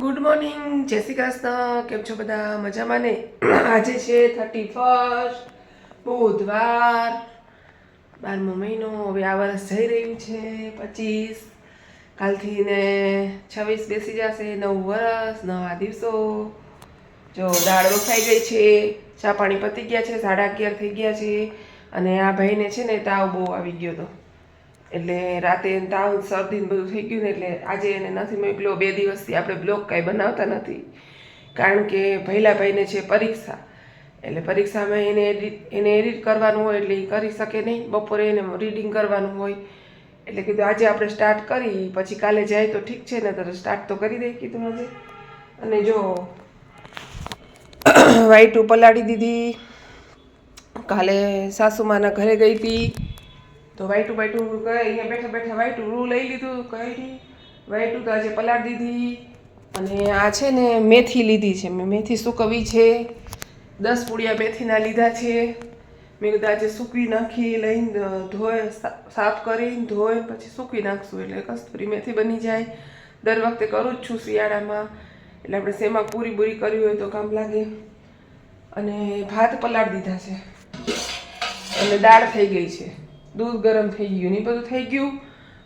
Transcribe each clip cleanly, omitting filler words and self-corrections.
Good morning, જય શ્રી કૃષ્ણ. કેમ છો બધા? મજામાં ને? આજે છે 31 બુધવાર, 12મો મહિનો. હવે આ વર્ષ જઈ રહ્યું છે 25. કાલથી ને 26 બેસી જશે. નવું વર્ષ, નવા દિવસો. જો દાળ વસાઈ ગઈ છે, ચા પાણી પતી ગયા છે, 11:30 થઈ ગયા છે. અને આ ભાઈને છે ને તાવ બહુ આવી ગયો હતો, એટલે રાતે તાવ શરદી ને બધું થઈ ગયું ને, એટલે આજે એને નથી મોકલ્યો. 2 દિવસથી આપણે બ્લોગ કાંઈ બનાવતા નથી, કારણ કે ભૈલાભાઈને છે પરીક્ષા, એટલે પરીક્ષામાં એને એડિટ કરવાનું હોય, એટલે એ કરી શકે નહીં. બપોરે એને રીડિંગ કરવાનું હોય, એટલે કીધું આજે આપણે સ્ટાર્ટ કરી, પછી કાલે જાય તો ઠીક છે ને, તો સ્ટાર્ટ તો કરી દઈ કીધું આજે. અને જો વાઈટું પલાળી દીધી. કાલે સાસુમાના ઘરે ગઈ હતી, તો વાઈટું અહીંયા બેઠા બેઠા વાઈટું રૂ લઈ લીધું. કઈ વાઈટું તો આજે પલાળી દીધી. અને આ છે ને મેથી લીધી છે, મેં મેથી સૂકવી છે. 10 પૂડિયા મેથીના લીધા છે. મેં કીધું આજે સૂકવી નાખી, લઈને ધોઈ સાફ કરીને ધોઈ પછી સૂકવી નાખશું, એટલે કસ્તુરી મેથી બની જાય. દર વખતે કરું જ છું શિયાળામાં, એટલે આપણે શેમાં પૂરી બૂરી કરવી હોય તો કામ લાગે. અને ભાત પલાળી દીધા છે, અને દાળ થઈ ગઈ છે, દૂધ ગરમ થઈ ગયું ને બધું થઈ ગયું.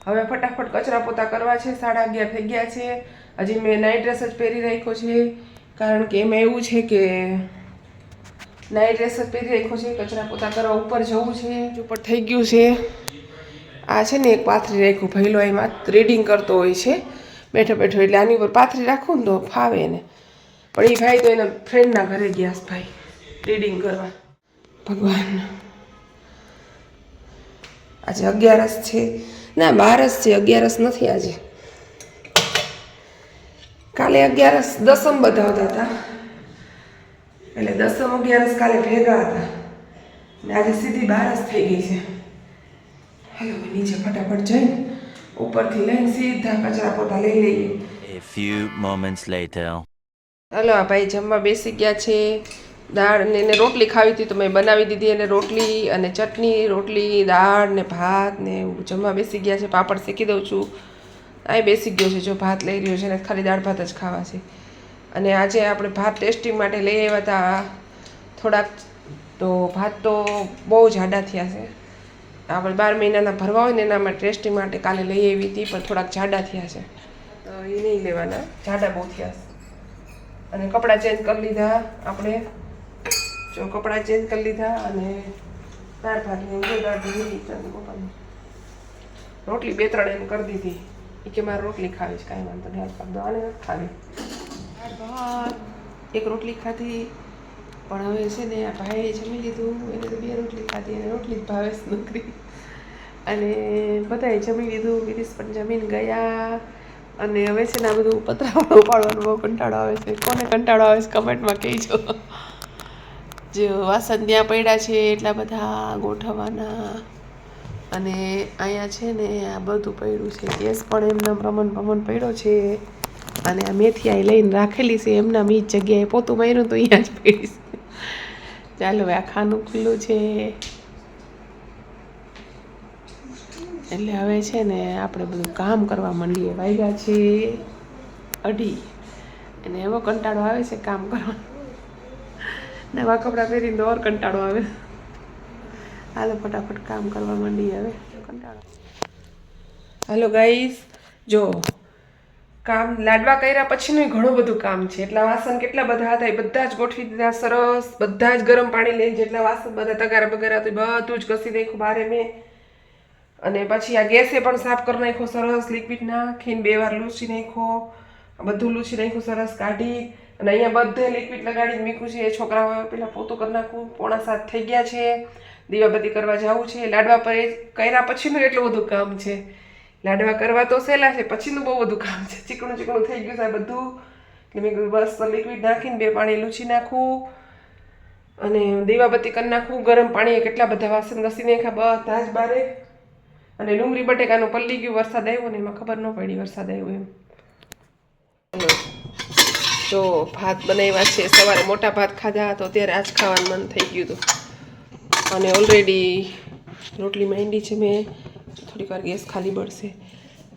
હવે ફટાફટ કચરા પોતા કરવા છે. 11:30 થઈ ગયા છે. હજી મેં નાઇટ ડ્રેસ જ પહેરી રાખ્યો છે, કારણ કે એમાં એવું છે કે નાઇટ ડ્રેસ જ પહેરી રાખ્યો છે. કચરા પોતા કરવા ઉપર જવું છે, ઉપર થઈ ગયું છે. આ છે ને એક પાથરી રાખ્યું, ભૈલો એમાં રીડિંગ કરતો હોય છે બેઠો બેઠો, એટલે આની ઉપર પાથરી રાખું ને તો ફાવે એને. પણ એ ભાઈ તો એના ફ્રેન્ડના ઘરે ગયા ભાઈ રીડિંગ કરવા. ભગવાન, આજે 11 છે ના 12 છે, 11 નથી આજે. કાલે 11 દસમ બધાવતા હતા, એટલે દસમ 11 કાલે ભેગા હતા, ને આજે સીધી 12 થઈ ગઈ છે. હેલો, નીચે ફટાફટ જઈને ઉપરથી લઈને સીધા કચરા પોતા લઈ લઈએ. A few moments later. Hello, આ ભાઈ જમવા બેસી ગયા છે. દાળ ને એને રોટલી ખાવી હતી તો મેં બનાવી દીધી, એને રોટલી અને ચટણી, રોટલી, દાળ ને ભાત ને એવું જમવા બેસી ગયા છે. પાપડ શેકી દઉં છું. અહીં બેસી ગયો છે, જો ભાત લઈ રહ્યો છે ને, ખાલી દાળ ભાત જ ખાવા છે. અને આજે આપણે ભાત ટેસ્ટિંગ માટે લઈ આવ્યા હતા થોડાક, તો ભાત તો બહુ જાડા થયા છે. આપણે 12 મહિનાના ભરવા હોય ને એના માટે ટેસ્ટિંગ માટે કાલે લઈ આવી હતી, પણ થોડાક જાડા થયા છે, તો એ નહીં લેવાના, જાડા બહુ થયા છે. અને કપડાં ચેન્જ કરી લીધા આપણે, જો કપડાં ચેન્જ કરી લીધા. અને દાળ ભાતની રોટલી 2-3 એમ કરી દીધી. એ કે મારે રોટલી ખાવી છે, કાંઈ વાંધો નહીં, કરી દો, આને નથી ખાવી. દાળ ભાત 1 રોટલી ખાધી, પણ હવે છે ને આ ભાઈએ જમી લીધું, એને તો 2 રોટલી ખાધી, એને રોટલી જ ભાવે છે નોકરી. અને બધાએ જમી લીધું, ગિરીશ પણ જમીને ગયા. અને હવે છે ને આ બધું પતરાવાળું ઉપાડવાનું બહુ કંટાળો આવે છે. કોને કંટાળો આવે છે કમેન્ટમાં કહેજો. જે વાસણ ત્યાં પડ્યા છે એટલા બધા ગોઠવવાના. અને અહીંયા છે ને આ બધું પડ્યું છે, ગેસ પણ એમના ભમણ પડ્યો છે. અને આ મેથી અહીં લઈને રાખેલી છે એમના મી જગ્યાએ, પોતું માર્યું તો અહીંયા જ પડી છે. ચાલો, હવે આ ખાનું ખુલ્લું છે, એટલે હવે છે ને આપણે બધું કામ કરવા માંડીએ. વાગ્યા છે 2:30, અને એવો કંટાળો આવે છે કામ કરવાનો. નવા કપડાં પહેરીને તો ઓર કંટાળો આવે. હાલો ફટાફટ કામ કરવા માંડીએ હવે, કંટાળો. હાલો ગાઈસ, જો કામ લાડવા કર્યા પછીનું ઘણું બધું કામ છે. એટલા વાસણ કેટલા બધા હતા એ બધા જ ગોઠવી દીધા સરસ, બધા જ ગરમ પાણી લઈને જેટલા વાસણ બધા તગારા બગારા હતું બધું જ ઘસી નાખ્યું બારે મેં. અને પછી આ ગેસે પણ સાફ કરી નાખ્યો સરસ, લિક્વિડ નાખીને 2 વાર લૂછી નાખ્યો, બધું લૂછી નાખ્યું સરસ કાઢી. અને અહીંયા બધે લિક્વિડ લગાડીને મૂક્યું છે. છોકરાઓ પેલા પોતું કરી નાખું. 6:45 થઈ ગયા છે, દીવાબત્તી કરવા જવું છે. લાડવા પર કર્યા પછીનું એટલું બધું કામ છે. લાડવા કરવા તો સહેલા છે, પછીનું બહુ બધું કામ છે. ચીકણું ચીકણું થઈ ગયું છે બધું, એટલે મેં કીધું બસ લિક્વિડ નાખીને 2 પાણી લૂછી નાખું અને દીવાબત્તી કરી નાખું. ગરમ પાણીએ કેટલા બધા વાસણ ઘસી નાખ્યા બધા જ બારે. અને ડુંગળી બટેકાનું પલ્લી ગયું, વરસાદ આવ્યો ને એમાં ખબર ન પડી વરસાદ આવ્યો એમ. જો ભાત બનાવ્યા છે, સવારે મોટા ભાત ખાધા તો અત્યારે આજ ખાવાનું મન થઈ ગયું હતું. અને ઓલરેડી રોટલી માંડી છે મેં, થોડીક વાર ગેસ ખાલી બળશે.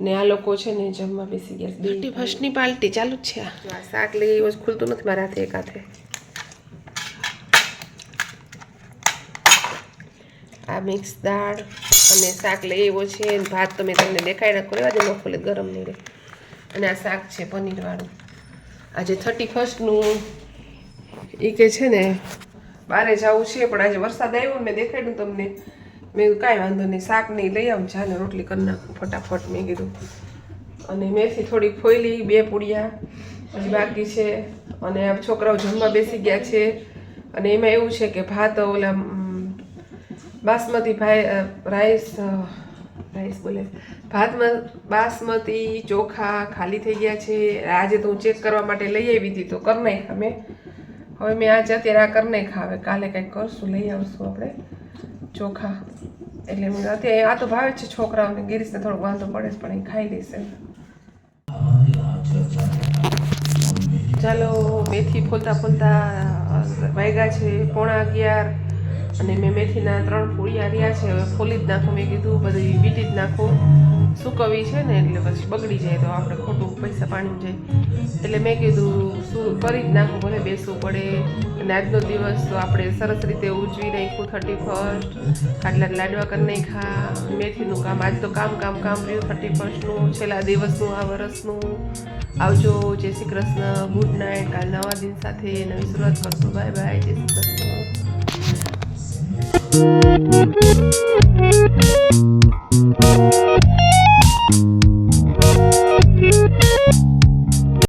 ને આ લોકો છે ને જમવા બેસી ગયા. 31st પાર્ટી ચાલુ જ છે. આ શાક લઈ આવ્યો ખુલતું નથી મારા હાથે એક હાથે. આ મિક્સ દાળ અને શાક લઈ આવ્યો છે. ભાત તો મેં તમને દેખાડ્યા કરવા દે ન ખોલે ગરમ નહીં રહે. અને આ શાક છે પનીરવાળું. આજે 31નું એ કે છે ને બહારે જવું છે પણ આજે વરસાદ આવ્યો ને મેં દેખાડ્યું તમને. મેં કીધું કાંઈ વાંધો નહીં શાક નહીં લઈ આવું ચાલે રોટલી કરી નાખું ફટાફટ મેં કીધું. અને મેથી થોડીક ફોયલી 2 પૂડિયા પછી બાકી છે. અને આ છોકરાઓ જમવા બેસી ગયા છે. અને એમાં એવું છે કે ભાત ઓલા બાસમતી રાઈસ બોલે ભાતમાં બાસમતી ચોખા ખાલી થઈ ગયા છે. આજે તો હું ચેક કરવા માટે લઈ આવી હતી તો કરી નાખ્યા મેં. હવે મેં આજે અત્યારે આ કરી નાખ્યા. હવે કાલે કંઈક કરશું લઈ આવશું આપણે ચોખા. એટલે મેં અત્યારે આ તો ભાવે છે છોકરાઓને. ગિરીશને થોડોક વાંધો પડે છે પણ એ ખાઈ લેશે. ચાલો મેથી ફોલતા વાગ્યા છે 11:15 અને મેં મેથીના 3 પૂળિયા રહ્યા છે. હવે ફોલી જ નાખું મેં કીધું બધી વીટી જ નાખું. સુકવી છે ને એટલે પછી બગડી જાય તો આપણે ખોટું પૈસા પાણી જાય. એટલે મેં કીધું શું કરી જ નાખું ભલે બેસવું પડે. અને આજનો દિવસ તો આપણે સરસ રીતે ઉજવી નાખ્યું 31st. ખાટલા લાડવા કરી નાખ્યા. મેથીનું કામ આજ તો કામ રહ્યું 31સ્ટનું છેલ્લા દિવસનું આ વર્ષનું. આવજો. જય શ્રી કૃષ્ણ. Good night. કાલ નવા દિન સાથે નવી શરૂઆત કરશું. Bye bye. જય શ્રી કૃષ્ણ.